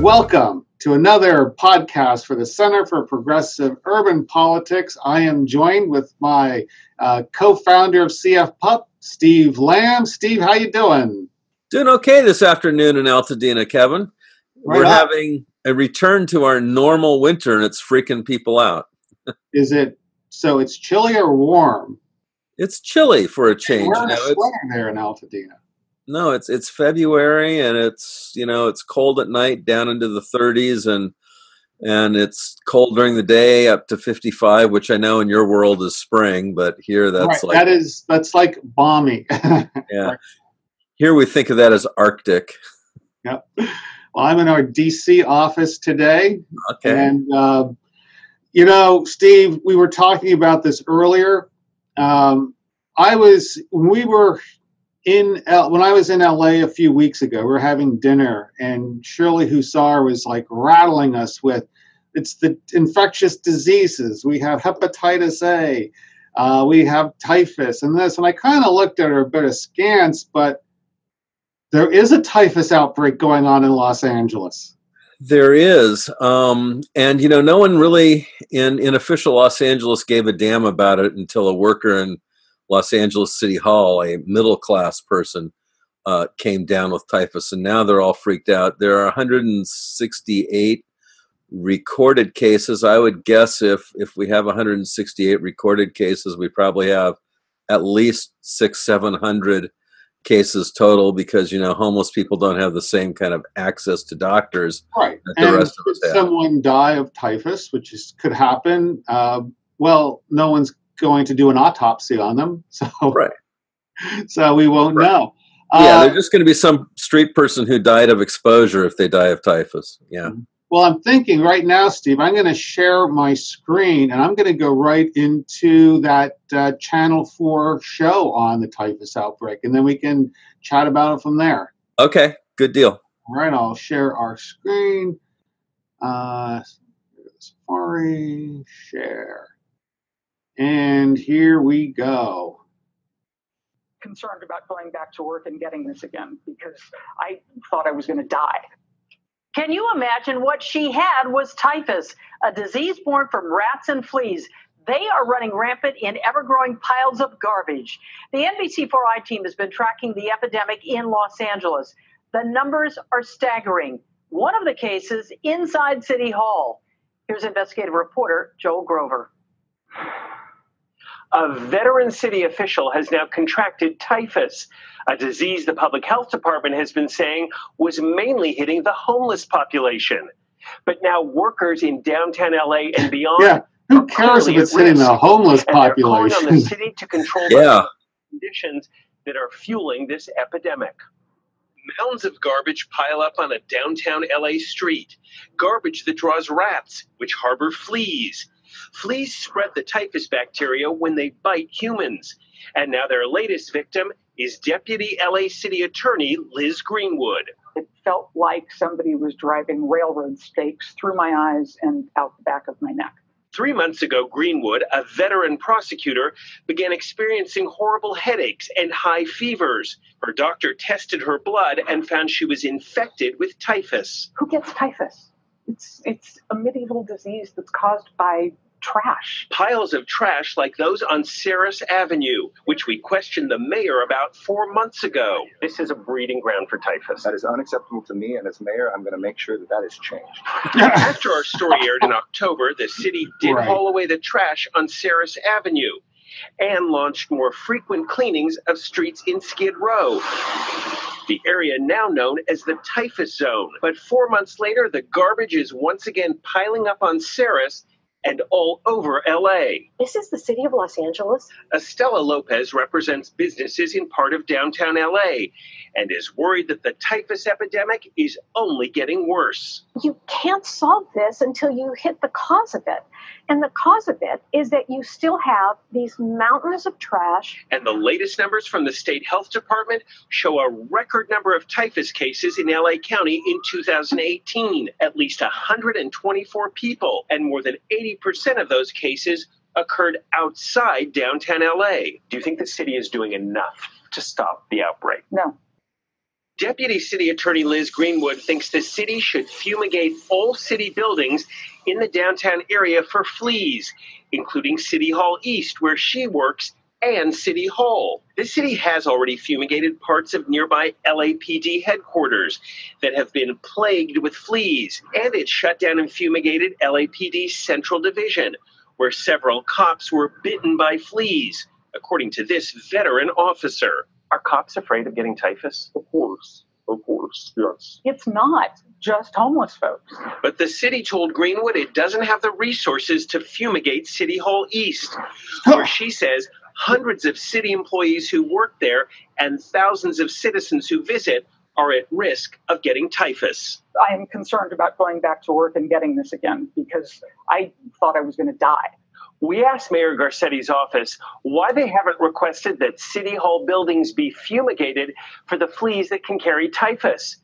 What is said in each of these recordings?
Welcome to another podcast for the Center for Progressive Urban Politics. I am joined with my co-founder of CFPUP, Steve Lamb. Steve, how you doing? Doing okay this afternoon in Altadena, Kevin. We're having a return to our normal winter, and it's freaking people out. Is it so? It's chilly or warm? It's chilly for a change. We're in a sweater there in Altadena. No, it's February, and it's cold at night down into the 30s, and it's cold during the day up to 55, which I know in your world is spring, but here that's right. That's like balmy. Yeah. Here we think of that as Arctic. Yep. Well, I'm in our DC office today. Okay. And, Steve, we were talking about this earlier. When I was in LA a few weeks ago, we were having dinner, and Shirley Hussar was like rattling us with, it's the infectious diseases. We have hepatitis A, we have typhus and this. And I kind of looked at her a bit askance, but there is a typhus outbreak going on in Los Angeles. There is. And, no one really in official Los Angeles gave a damn about it until a worker in Los Angeles City Hall, a middle-class person, came down with typhus. And now they're all freaked out. There are 168 recorded cases. I would guess if we have 168 recorded cases, we probably have at least 600-700 cases total, because homeless people don't have the same kind of access to doctors that the rest of us have. Someone die of typhus, which could happen. Well, no one's going to do an autopsy on them, so we won't know. Yeah, there's just going to be some street person who died of exposure if they die of typhus. Yeah. Well, I'm thinking right now, Steve, I'm going to share my screen, and I'm going to go right into that Channel 4 show on the typhus outbreak, and then we can chat about it from there. Okay, good deal. All right, I'll share our screen. Safari, share. And here we go. Concerned about going back to work and getting this again because I thought I was going to die. Can you imagine what she had was typhus, a disease born from rats and fleas. They are running rampant in ever-growing piles of garbage. The NBC4i team has been tracking the epidemic in Los Angeles. The numbers are staggering. One of the cases inside City Hall. Here's investigative reporter Joel Grover. A veteran city official has now contracted typhus, a disease the public health department has been saying was mainly hitting the homeless population. But now workers in downtown LA and beyond who cares if it's hitting the homeless population? They're calling on the city to control the conditions that are fueling this epidemic. Mounds of garbage pile up on a downtown LA street. Garbage that draws rats, which harbor fleas. Fleas spread the typhus bacteria when they bite humans. And now their latest victim is Deputy LA City Attorney Liz Greenwood. It felt like somebody was driving railroad stakes through my eyes and out the back of my neck. 3 months ago, Greenwood, a veteran prosecutor, began experiencing horrible headaches and high fevers. Her doctor tested her blood and found she was infected with typhus. Who gets typhus? It's a medieval disease that's caused by trash. Piles of trash like those on Ceres Avenue, which we questioned the mayor about 4 months ago. This is a breeding ground for typhus. That is unacceptable to me, and as mayor, I'm going to make sure that is changed. After our story aired in October, the city did haul away the trash on Ceres Avenue and launched more frequent cleanings of streets in Skid Row, the area now known as the Typhus Zone. But 4 months later, the garbage is once again piling up on Ceres and all over L.A. This is the city of Los Angeles? Estela Lopez represents businesses in part of downtown L.A. and is worried that the typhus epidemic is only getting worse. You can't solve this until you hit the cause of it. And the cause of it is that you still have these mountains of trash. And the latest numbers from the state health department show a record number of typhus cases in LA County in 2018, at least 124 people, and more than 80% of those cases occurred outside downtown LA. Do you think the city is doing enough to stop the outbreak? No. Deputy City Attorney Liz Greenwood thinks the city should fumigate all city buildings in the downtown area for fleas, including City Hall East, where she works, and City Hall. The city has already fumigated parts of nearby LAPD headquarters that have been plagued with fleas, and it shut down and fumigated LAPD Central Division, where several cops were bitten by fleas, according to this veteran officer. Are cops afraid of getting typhus? Of course, yes. It's not just homeless folks. But the city told Greenwood it doesn't have the resources to fumigate City Hall East, where she says hundreds of city employees who work there and thousands of citizens who visit are at risk of getting typhus. I am concerned about going back to work and getting this again because I thought I was going to die. We asked Mayor Garcetti's office why they haven't requested that City Hall buildings be fumigated for the fleas that can carry typhus.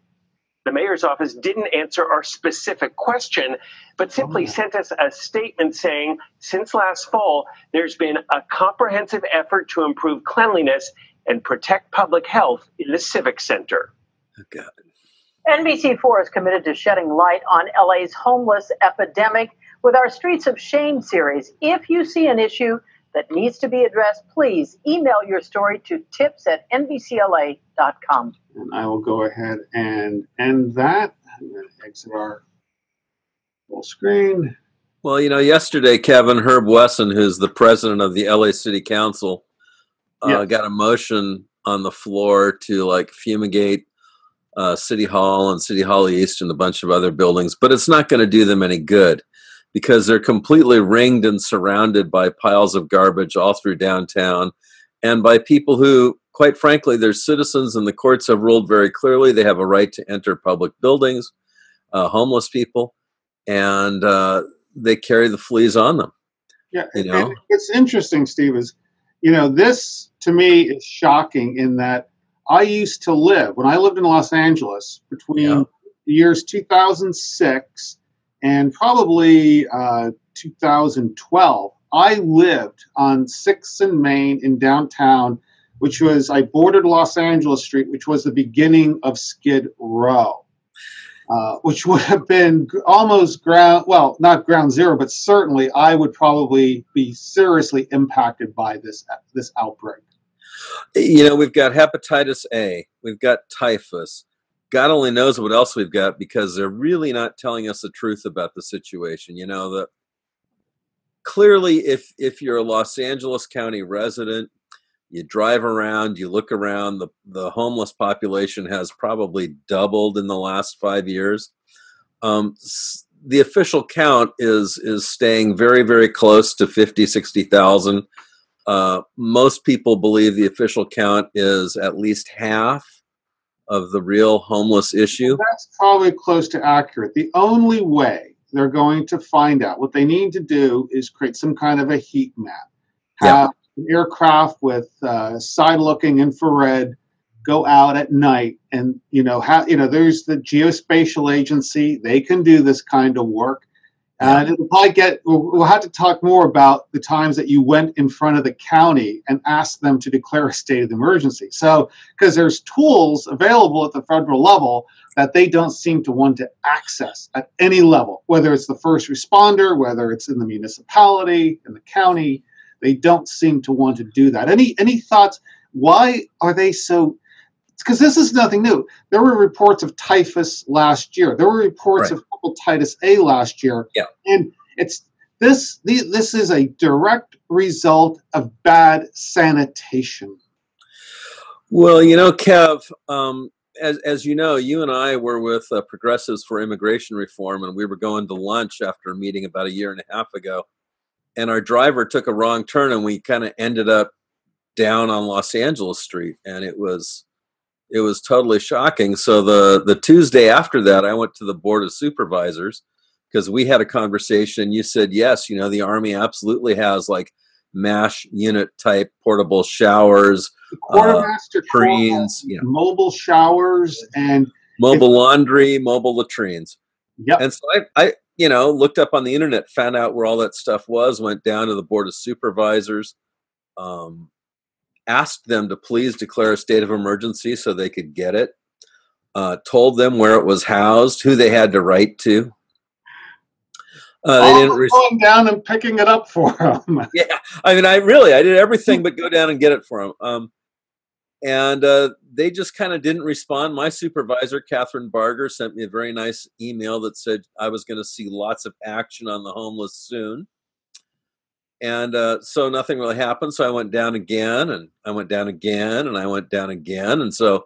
The mayor's office didn't answer our specific question, but simply sent us a statement saying, since last fall, there's been a comprehensive effort to improve cleanliness and protect public health in the Civic Center. Oh, God. NBC4 is committed to shedding light on LA's homeless epidemic with our Streets of Shame series. If you see an issue that needs to be addressed, please email your story to tips@nbcla.com. And I will go ahead and end that. I'm going to exit our full screen. Well, yesterday, Kevin, Herb Wesson, who's the president of the LA City Council, got a motion on the floor to fumigate City Hall and City Hall East and a bunch of other buildings, but it's not going to do them any good because they're completely ringed and surrounded by piles of garbage all through downtown and by people who, quite frankly, they're citizens, and the courts have ruled very clearly they have a right to enter public buildings, homeless people, and they carry the fleas on them. Yeah, and it's interesting, Steve, is, this to me is shocking in that I used to live, when I lived in Los Angeles, between the years 2006 and probably 2012, I lived on 6th and Main in downtown, I bordered Los Angeles Street, which was the beginning of Skid Row, which would have been almost not ground zero, but certainly I would probably be seriously impacted by this outbreak. We've got hepatitis A, we've got typhus. God only knows what else we've got because they're really not telling us the truth about the situation. Clearly, if you're a Los Angeles County resident, you drive around, you look around, the homeless population has probably doubled in the last 5 years. The official count is staying very, very close to 50, 60,000. Most people believe the official count is at least half of the real homeless issue. That's probably close to accurate. The only way they're going to find out, what they need to do is create some kind of a heat map. Have an aircraft with side-looking infrared go out at night, and there's the Geospatial Agency. They can do this kind of work. And it'll probably we'll have to talk more about the times that you went in front of the county and asked them to declare a state of emergency. So, because there's tools available at the federal level that they don't seem to want to access at any level, whether it's the first responder, whether it's in the municipality, in the county, they don't seem to want to do that. Any thoughts? Why are they so? Because this is nothing new. There were reports of typhus last year. There were reports of hepatitis A last year. Yeah. And this is a direct result of bad sanitation. Well, Kev, as you know, you and I were with Progressives for Immigration Reform, and we were going to lunch after a meeting about a year and a half ago. And our driver took a wrong turn, and we kind of ended up down on Los Angeles Street, and it was totally shocking. So the Tuesday after that, I went to the Board of Supervisors because we had a conversation. You said, yes, the Army absolutely has MASH unit type portable showers, quartermaster latrines, mobile showers, and mobile laundry, mobile latrines. Yep. And so I looked up on the internet, found out where all that stuff was, went down to the Board of Supervisors, asked them to please declare a state of emergency so they could get it. told them where it was housed, who they had to write to. They didn't going down and picking it up for them. Yeah, I mean, I did everything but go down and get it for them. And they just kind of didn't respond. My supervisor, Catherine Barger, sent me a very nice email that said I was going to see lots of action on the homeless soon. And so nothing really happened. So I went down again, and I went down again, and I went down again. And so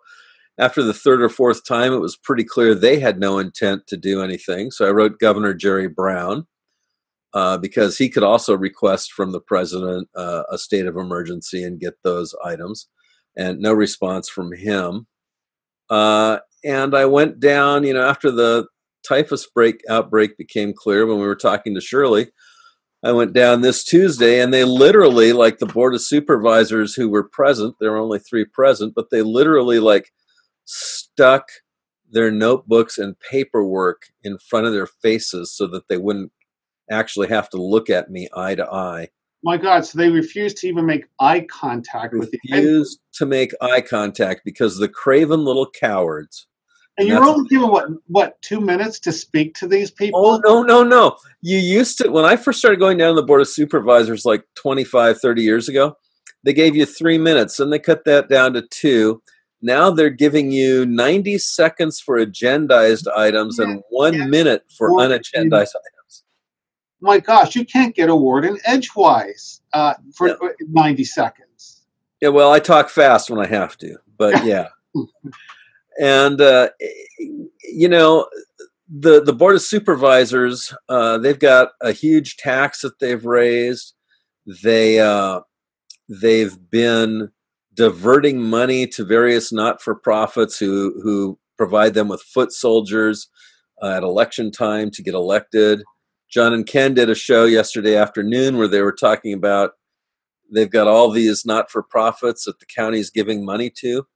after the third or fourth time, it was pretty clear they had no intent to do anything. So I wrote Governor Jerry Brown because he could also request from the president a state of emergency and get those items. And no response from him. And I went down, after the typhus outbreak became clear when we were talking to Shirley, I went down this Tuesday, and they literally, like the Board of Supervisors who were present, there were only 3 present, but they literally stuck their notebooks and paperwork in front of their faces so that they wouldn't actually have to look at me eye to eye. My God, so they refused to even make eye contact with you. Refused to make eye contact because the craven little cowards. And you're only given, what, 2 minutes to speak to these people? Oh, no. You used to, when I first started going down to the Board of Supervisors 25, 30 years ago, they gave you 3 minutes, and they cut that down to 2. Now they're giving you 90 seconds for agendized items and 1 minute for unagendized items. My gosh, you can't get a word in edgewise for 90 seconds. Yeah, well, I talk fast when I have to, but yeah. And, the Board of Supervisors, they've got a huge tax that they've raised. They've been diverting money to various not-for-profits who provide them with foot soldiers at election time to get elected. John and Ken did a show yesterday afternoon where they were talking about they've got all these not-for-profits that the county's giving money to.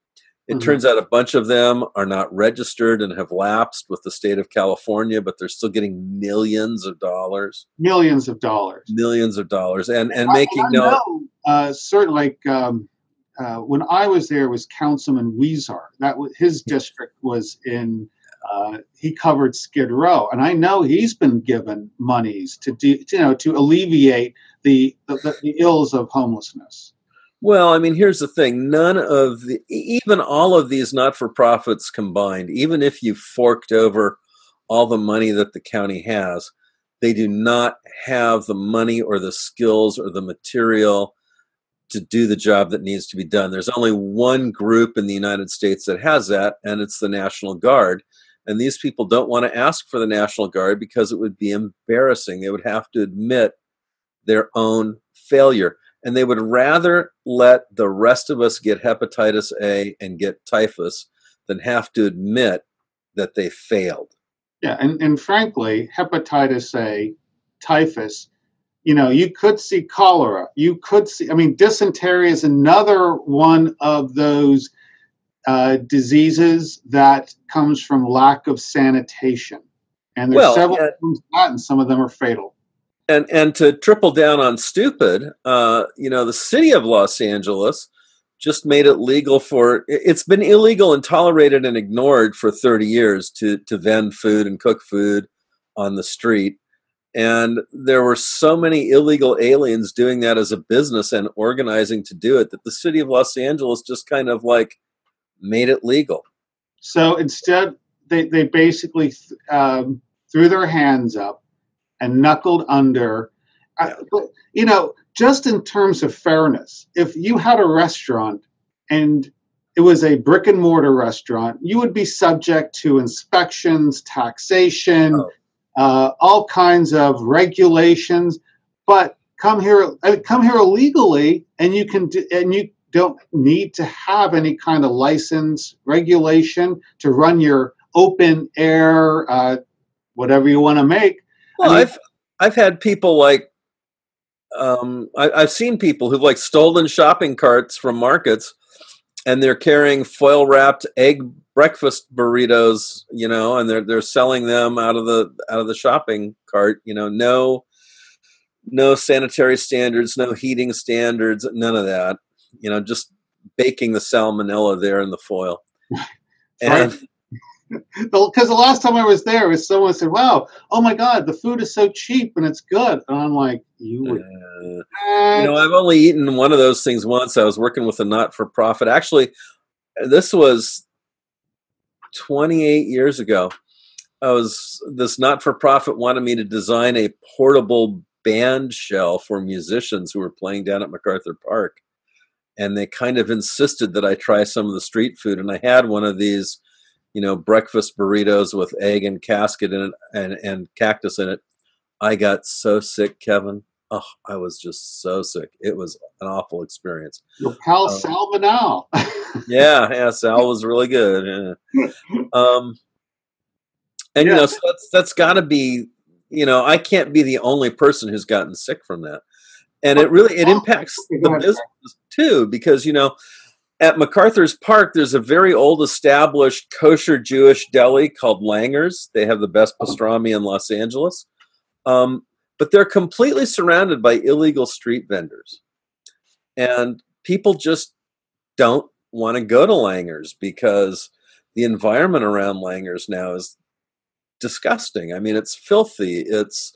It turns out a bunch of them are not registered and have lapsed with the state of California, but they're still getting millions of dollars. Millions of dollars. And making certainly, when I was there was Councilman Weezer. His district was in. He covered Skid Row, and I know he's been given monies to alleviate the ills of homelessness. Well, I mean, here's the thing. Even all of these not-for-profits combined, even if you forked over all the money that the county has, they do not have the money or the skills or the material to do the job that needs to be done. There's only one group in the United States that has that, and it's the National Guard. And these people don't want to ask for the National Guard because it would be embarrassing. They would have to admit their own failure. And they would rather let the rest of us get hepatitis A and get typhus than have to admit that they failed. Yeah, and frankly, hepatitis A, typhus, you could see cholera. You could see, dysentery is another one of those diseases that comes from lack of sanitation. And there's several forms of that, and some of them are fatal. And to triple down on stupid, the city of Los Angeles just made it legal it's been illegal and tolerated and ignored for 30 years to vend food and cook food on the street. And there were so many illegal aliens doing that as a business and organizing to do it that the city of Los Angeles just kind of made it legal. So instead, they basically threw their hands up and knuckled under. But, just in terms of fairness, if you had a restaurant and it was a brick and mortar restaurant, you would be subject to inspections, taxation, all kinds of regulations. But come here illegally, and you don't need to have any kind of license regulation to run your open air, whatever you want to make. Well, I've had people I've seen people who've stolen shopping carts from markets, and they're carrying foil wrapped egg breakfast burritos, and they're selling them out of the shopping cart. No sanitary standards, no heating standards, none of that. Just baking the salmonella there in the foil. And Because the last time I was there, someone said, "Wow, oh my God, the food is so cheap and it's good." And I'm like, "You would." I've only eaten one of those things once. I was working with a not-for-profit. Actually, this was 28 years ago. This not-for-profit wanted me to design a portable band shell for musicians who were playing down at MacArthur Park. And they kind of insisted that I try some of the street food. And I had one of these, breakfast burritos with egg and casket in it and cactus in it. I got so sick, Kevin. Oh, I was just so sick. It was an awful experience. Your pal Sal Manal. Yeah, Sal was really good. Yeah. So that's got to be, I can't be the only person who's gotten sick from that. And it impacts the business too, because, at MacArthur's Park, there's a very old established kosher Jewish deli called Langer's. They have the best pastrami in Los Angeles. But they're completely surrounded by illegal street vendors. And people just don't want to go to Langer's because the environment around Langer's now is disgusting. I mean, it's filthy. It's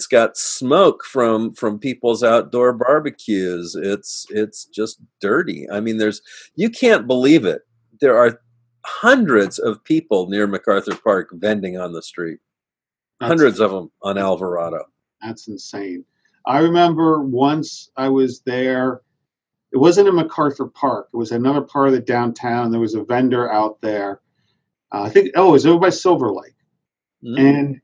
got smoke from people's outdoor barbecues. It's just dirty. I mean, you can't believe it. There are hundreds of people near MacArthur Park vending on the street. Hundreds of them on Alvarado. That's insane. I remember once I was there. It wasn't in MacArthur Park. It was another part of the downtown. There was a vendor out there. I think, it was over by Silver Lake. And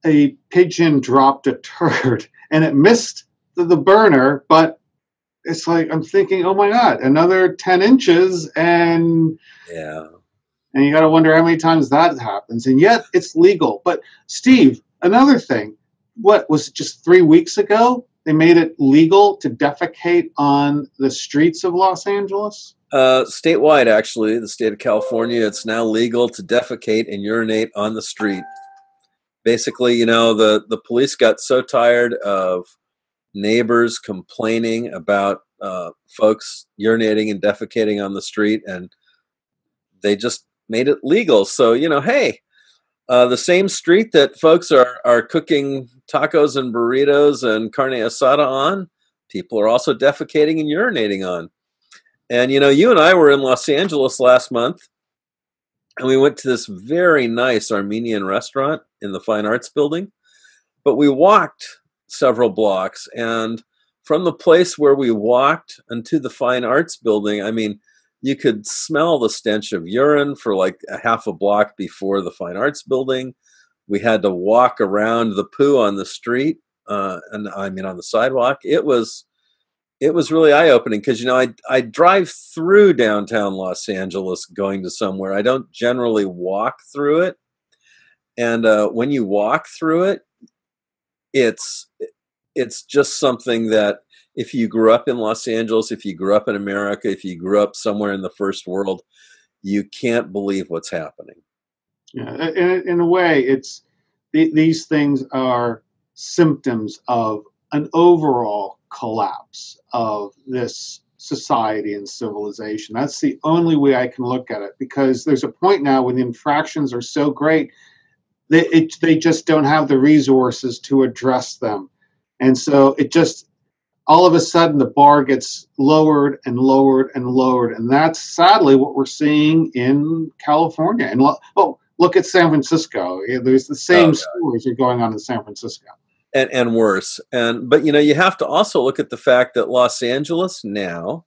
a pigeon dropped a turd and it missed the burner, but it's like, I'm thinking, oh my God, another 10 inches. And you got to wonder how many times that happens. And yet it's legal. But Steve, another thing, what was it, just 3 weeks ago? They made it legal to defecate on the streets of Los Angeles? Statewide, actually, the state of California, it's now legal to defecate and urinate on the street. Basically, the police got so tired of neighbors complaining about folks urinating and defecating on the street, and they just made it legal. So, hey, the same street that folks are cooking tacos and burritos and carne asada on, people are also defecating and urinating on. And, you and I were in Los Angeles last month, and we went to this very nice Armenian restaurant in the Fine Arts Building. But we walked several blocks, and from the place where we walked into the Fine Arts Building, I mean, you could smell the stench of urine for like a half a block before the Fine Arts Building. We had to walk around the poo on the street, on the sidewalk. It was really eye-opening because, I drive through downtown Los Angeles going to somewhere. I don't generally walk through it. And when you walk through it, it's just something that if you grew up in Los Angeles, if you grew up in America, if you grew up somewhere in the first world, you can't believe what's happening. Yeah, in a way, these things are symptoms of an overall collapse of this society and civilization. That's the only way I can look at it, because there's a point now when the infractions are so great that they just don't have the resources to address them. And so it just, all of a sudden, the bar gets lowered and lowered and lowered. And that's sadly what we're seeing in California. And look at San Francisco. There's the same stories are going on in San Francisco. And worse. But you have to also look at the fact that Los Angeles now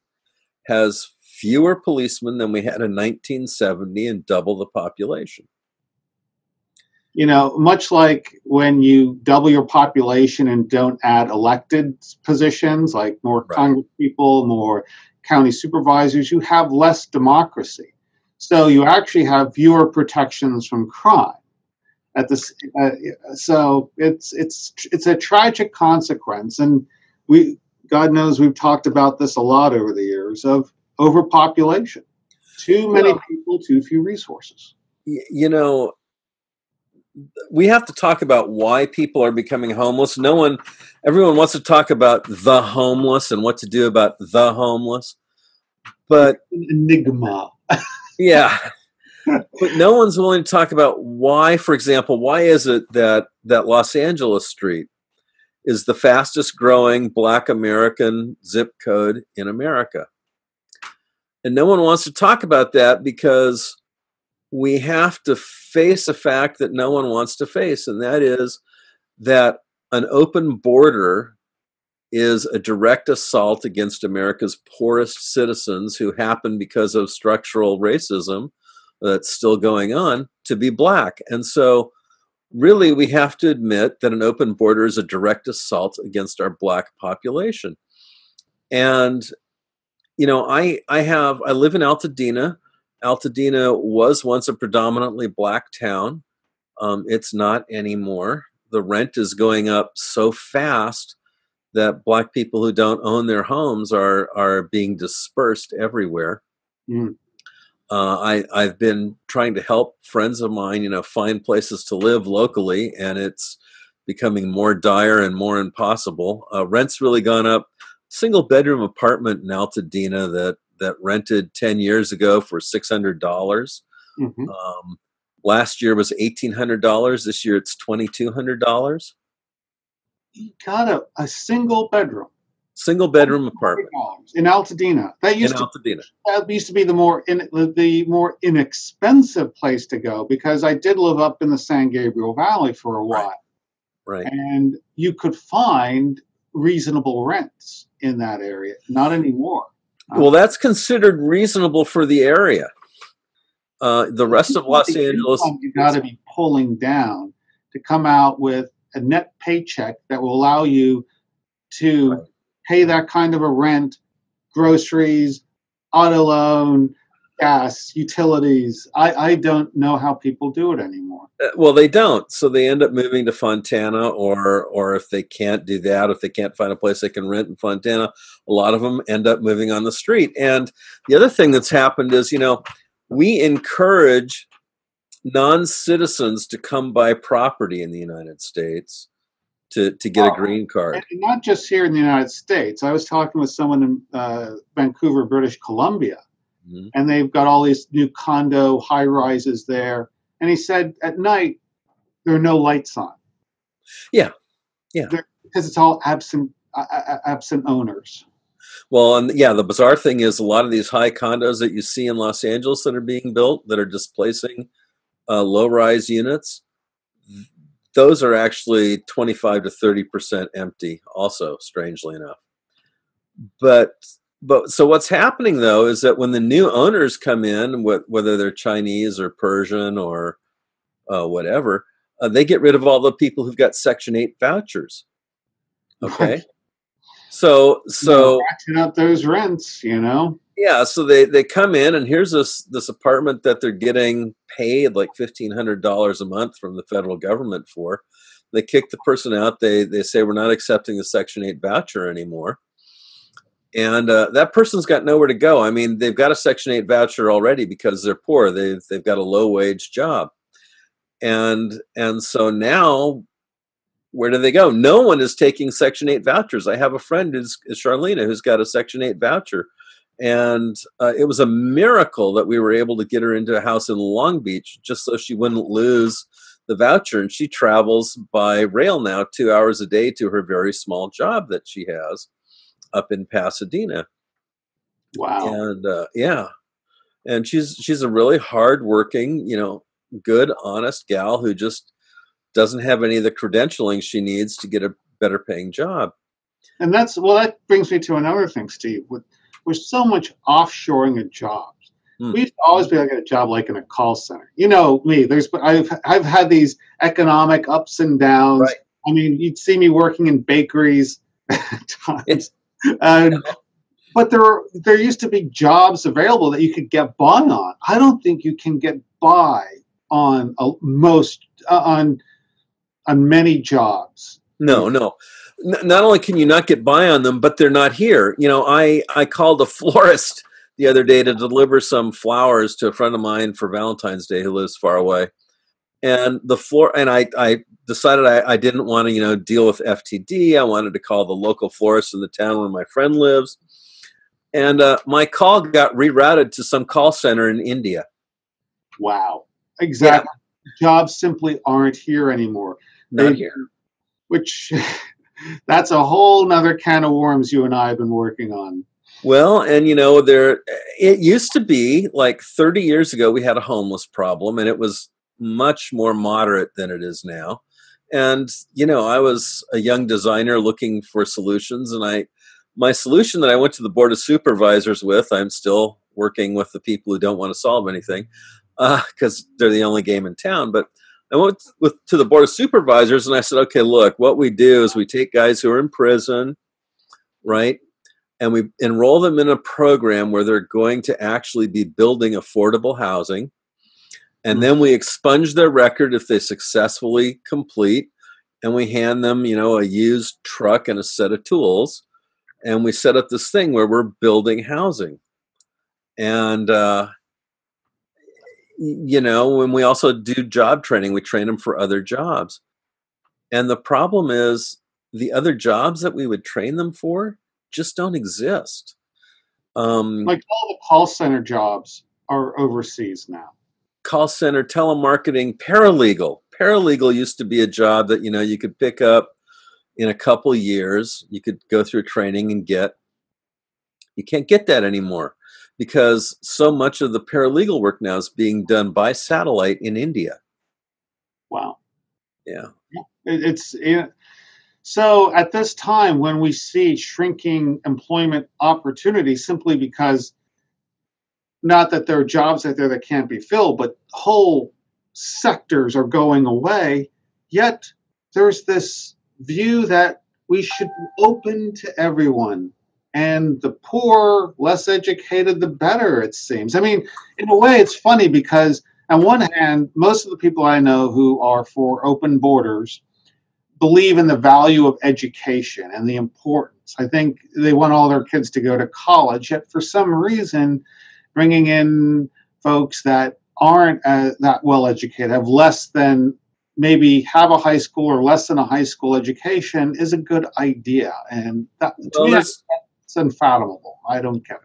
has fewer policemen than we had in 1970 and double the population. Much like when you double your population and don't add elected positions, like more Congress people, more county supervisors, you have less democracy. So you actually have fewer protections from crime. So it's a tragic consequence, and God knows we've talked about this a lot over the years of overpopulation. Too many people, too few resources. We have to talk about why people are becoming homeless. Everyone wants to talk about the homeless and what to do about the homeless, but an enigma. Yeah. But no one's willing to talk about why, for example, why is it that Los Angeles street is the fastest growing Black American zip code in America? And no one wants to talk about that because we have to face a fact that no one wants to face, and that is that an open border is a direct assault against America's poorest citizens who happen, because of structural racism that's still going on, to be Black. And so really we have to admit that an open border is a direct assault against our Black population. And, you know, I live in Altadena. Altadena was once a predominantly Black town. It's not anymore. The rent is going up so fast that Black people who don't own their homes are being dispersed everywhere. Mm. I've been trying to help friends of mine, find places to live locally, and it's becoming more dire and more impossible. Rent's really gone up. Single bedroom apartment in Altadena that rented 10 years ago for $600. Mm-hmm. Last year was $1,800. This year it's $2,200. You got a single bedroom apartment in Altadena. That used to be the more inexpensive place to go, because I did live up in the San Gabriel Valley for a while. Right. And you could find reasonable rents in that area. Not anymore. Well, that's considered reasonable for the area. The rest of Los Angeles, you got to be pulling down to come out with a net paycheck that will allow you to pay that kind of a rent, groceries, auto loan, gas, utilities. I don't know how people do it anymore. Well, they don't. So they end up moving to Fontana, or if they can't do that, if they can't find a place they can rent in Fontana, a lot of them end up moving on the street. And the other thing that's happened is, we encourage non-citizens to come buy property in the United States to get a green card. And not just here in the United States. I was talking with someone in Vancouver, British Columbia, mm-hmm. and they've got all these new condo high-rises there. And he said at night, there are no lights on. Yeah. Because it's all absent owners. Well, and the bizarre thing is a lot of these high condos that you see in Los Angeles that are being built, that are displacing low-rise units, those are actually 25 to 30% empty also, strangely enough. But so what's happening, though, is that when the new owners come in, whether they're Chinese or Persian or whatever, they get rid of all the people who've got Section 8 vouchers. Okay. So ratcheting up those rents, Yeah, so they come in, and here's this apartment that they're getting paid like $1,500 a month from the federal government for. They kick the person out. They say, we're not accepting the Section 8 voucher anymore. And that person's got nowhere to go. I mean, they've got a Section 8 voucher already because they're poor. They've got a low-wage job. And so now, where do they go? No one is taking Section 8 vouchers. I have a friend, is Charlena, who's got a Section 8 voucher. And it was a miracle that we were able to get her into a house in Long Beach just so she wouldn't lose the voucher. And she travels by rail now 2 hours a day to her very small job that she has up in Pasadena. Wow. And and she's a really hardworking, good, honest gal who just doesn't have any of the credentialing she needs to get a better paying job. And that brings me to another thing, Steve. With so much offshoring of jobs, we used to always be able to get a job like in a call center. You know me. I've had these economic ups and downs. Right. I mean, you'd see me working in bakeries at times. But there used to be jobs available that you could get by on. I don't think you can get by on many jobs. No. Not only can you not get by on them, but they're not here. I called a florist the other day to deliver some flowers to a friend of mine for Valentine's Day who lives far away. And I decided I didn't want to, deal with FTD. I wanted to call the local florist in the town where my friend lives. And my call got rerouted to some call center in India. Wow. Exactly. Yeah. Jobs simply aren't here anymore. Not here. Which that's a whole nother can of worms you and I have been working on. Well, and it used to be like 30 years ago, we had a homeless problem, and it was much more moderate than it is now. And, I was a young designer looking for solutions, and my solution that I went to the board of supervisors with, I'm still working with the people who don't want to solve anything, because they're the only game in town. But I went to the board of supervisors, and I said, okay, look, what we do is we take guys who are in prison, right? And we enroll them in a program where they're going to actually be building affordable housing. And then we expunge their record if they successfully complete. And we hand them, a used truck and a set of tools. And we set up this thing where we're building housing. And, when we also do job training, we train them for other jobs. And the problem is the other jobs that we would train them for just don't exist. Like all the call center jobs are overseas now. Call center, telemarketing, paralegal. Paralegal used to be a job that, you could pick up in a couple years. You could go through training and get. You can't get that anymore because so much of the paralegal work now is being done by satellite in India. Wow. Yeah. So at this time, when we see shrinking employment opportunities, simply because not that there are jobs out there that can't be filled, but whole sectors are going away, yet there's this view that we should be open to everyone. And the poor, less educated, the better, it seems. I mean, in a way, it's funny because on one hand, most of the people I know who are for open borders believe in the value of education and the importance. I think they want all their kids to go to college, yet for some reason, bringing in folks that aren't that well educated, have less than, maybe have a high school or less than a high school education is a good idea. And that, to me, that's unfathomable. I don't get it.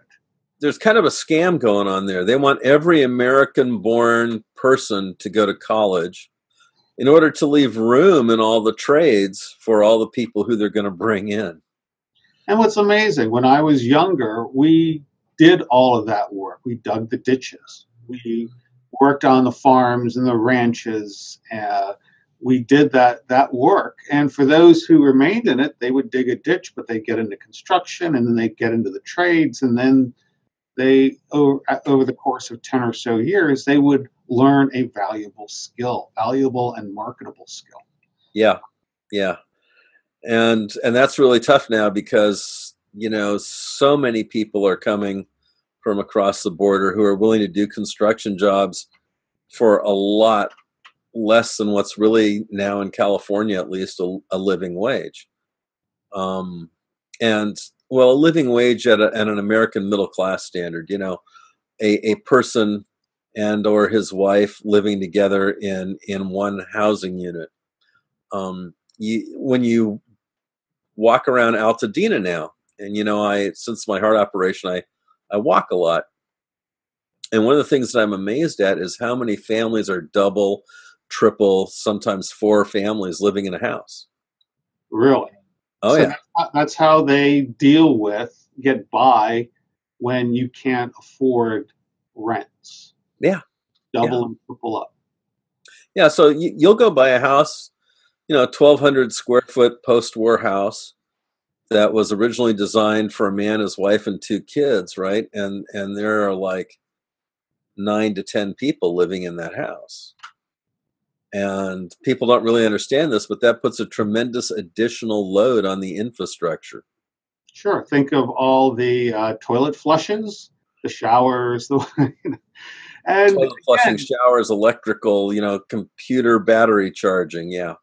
There's kind of a scam going on there. They want every American-born person to go to college in order to leave room in all the trades for all the people who they're going to bring in. And what's amazing, when I was younger, we did all of that work. We dug the ditches. We worked on the farms and the ranches. We did that work. And for those who remained in it, they would dig a ditch, but they get into construction, and then they get into the trades. And then they, over the course of 10 or so years, they would learn a valuable and marketable skill. Yeah. And that's really tough now because, so many people are coming from across the border who are willing to do construction jobs for a lot less than what's really now in California, at least a living wage. And well, a living wage at an American middle class standard, a person and or his wife living together in one housing unit. When you walk around Altadena now, and since my heart operation, I walk a lot. And one of the things that I'm amazed at is how many families are double, triple, sometimes 4 families living in a house. Really? Oh, so yeah. That's how they get by when you can't afford rents. Yeah. Double and triple up. Yeah, so you'll go buy a house, 1,200 square foot post-war house that was originally designed for a man, his wife, and 2 kids, right? And there are like 9 to 10 people living in that house. And people don't really understand this, but that puts a tremendous additional load on the infrastructure. Sure. Think of all the toilet flushes, the showers, and toilet flushing, showers, electrical, computer battery charging. Yeah.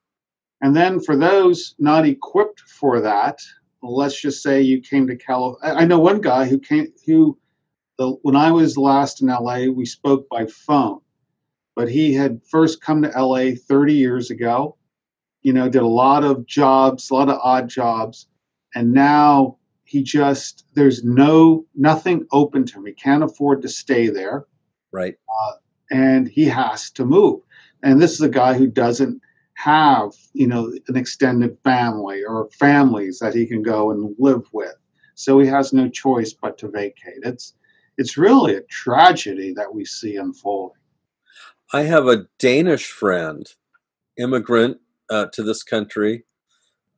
And then for those not equipped for that, let's just say you came to California. I know one guy when I was last in LA, we spoke by phone, but he had first come to LA 30 years ago, did a lot of jobs, a lot of odd jobs. And now there's nothing open to him. He can't afford to stay there. Right. and he has to move. And this is a guy who doesn't have, an extended family or families that he can go and live with. So he has no choice but to vacate. It's really a tragedy that we see unfolding. I have a Danish friend, immigrant to this country,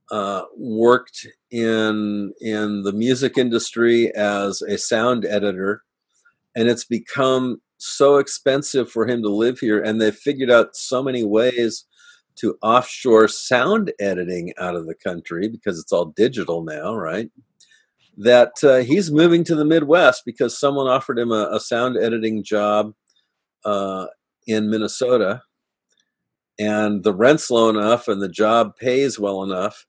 worked in the music industry as a sound editor, and it's become so expensive for him to live here, and they've figured out so many ways to offshore sound editing out of the country because it's all digital now, right? That he's moving to the Midwest because someone offered him a sound editing job in Minnesota, and the rent's low enough and the job pays well enough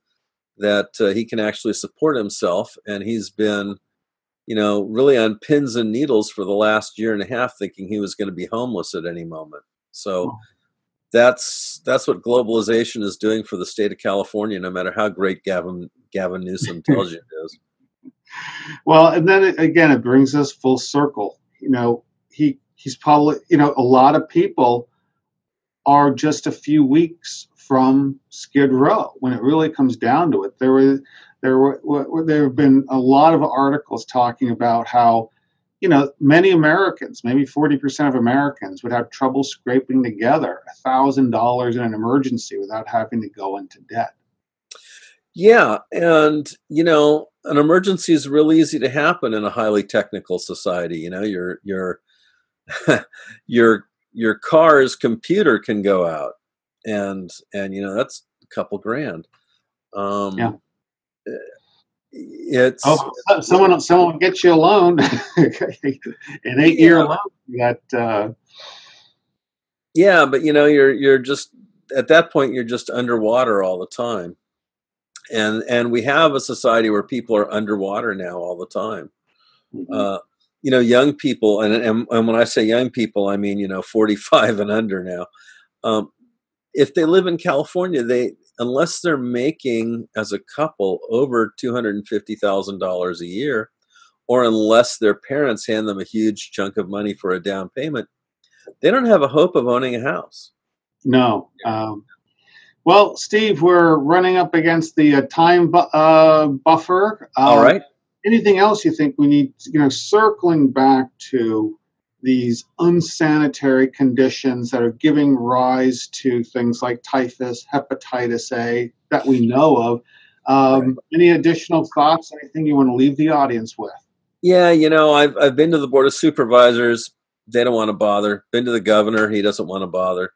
that he can actually support himself. And he's been, really on pins and needles for the last year and a half, thinking he was going to be homeless at any moment. So that's what globalization is doing for the state of California, no matter how great Gavin Newsom tells you it is. Well, and then again, it brings us full circle. He's probably, a lot of people are just a few weeks from Skid Row when it really comes down to it. There have been a lot of articles talking about how, many Americans, maybe 40% of Americans, would have trouble scraping together $1,000 in an emergency without having to go into debt. Yeah, and an emergency is really easy to happen in a highly technical society. Your car's computer can go out, and that's a couple grand. Yeah. It's someone will get you a loan, an 8-year loan. That yeah, but you're just at that point you're just underwater all the time, and we have a society where people are underwater now all the time. Mm-hmm. Young people, and when I say young people, I mean 45 and under now. If they live in California, unless they're making as a couple over $250,000 a year, or unless their parents hand them a huge chunk of money for a down payment, they don't have a hope of owning a house. No. Well, Steve, we're running up against the time buffer. All right. Anything else you think we need, circling back to these unsanitary conditions that are giving rise to things like typhus, hepatitis A that we know of? Right. Any additional thoughts, anything you want to leave the audience with? Yeah, I've been to the Board of Supervisors. They don't want to bother. Been to the governor. He doesn't want to bother.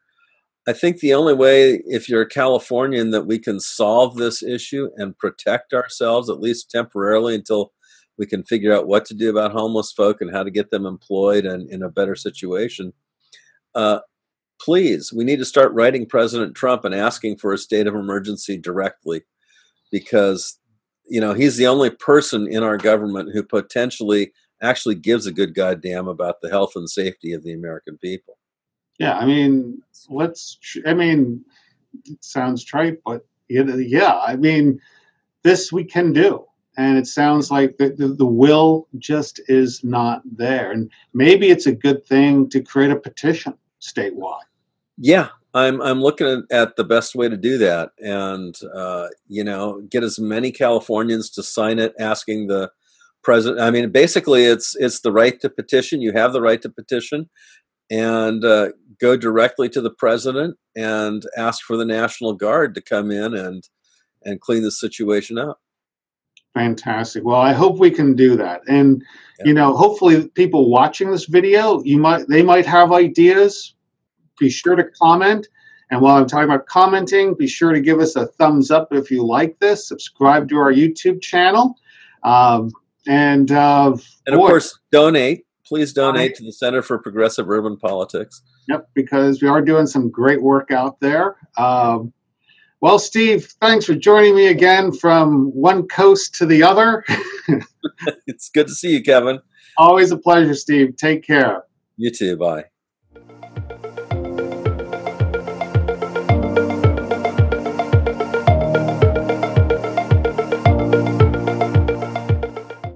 I think the only way, if you're a Californian, that we can solve this issue and protect ourselves, at least temporarily, until we can figure out what to do about homeless folk and how to get them employed and in a better situation. Please, we need to start writing President Trump and asking for a state of emergency directly, because he's the only person in our government who potentially actually gives a good goddamn about the health and safety of the American people. Yeah, it sounds trite, but this we can do. And it sounds like the will just is not there. And maybe it's a good thing to create a petition statewide. Yeah, I'm looking at the best way to do that, and get as many Californians to sign it, asking the president. Basically, it's the right to petition. You have the right to petition, and go directly to the president and ask for the National Guard to come in and clean the situation up. Fantastic. Well, I hope we can do that. And, hopefully people watching this video, they might have ideas. Be sure to comment. And while I'm talking about commenting, be sure to give us a thumbs up if you like this. Subscribe to our YouTube channel. And of course, donate. Please donate to the Center for Progressive Urban Politics. Yep, because we are doing some great work out there. Well, Steve, thanks for joining me again from one coast to the other. It's good to see you, Kevin. Always a pleasure, Steve. Take care. You too. Bye.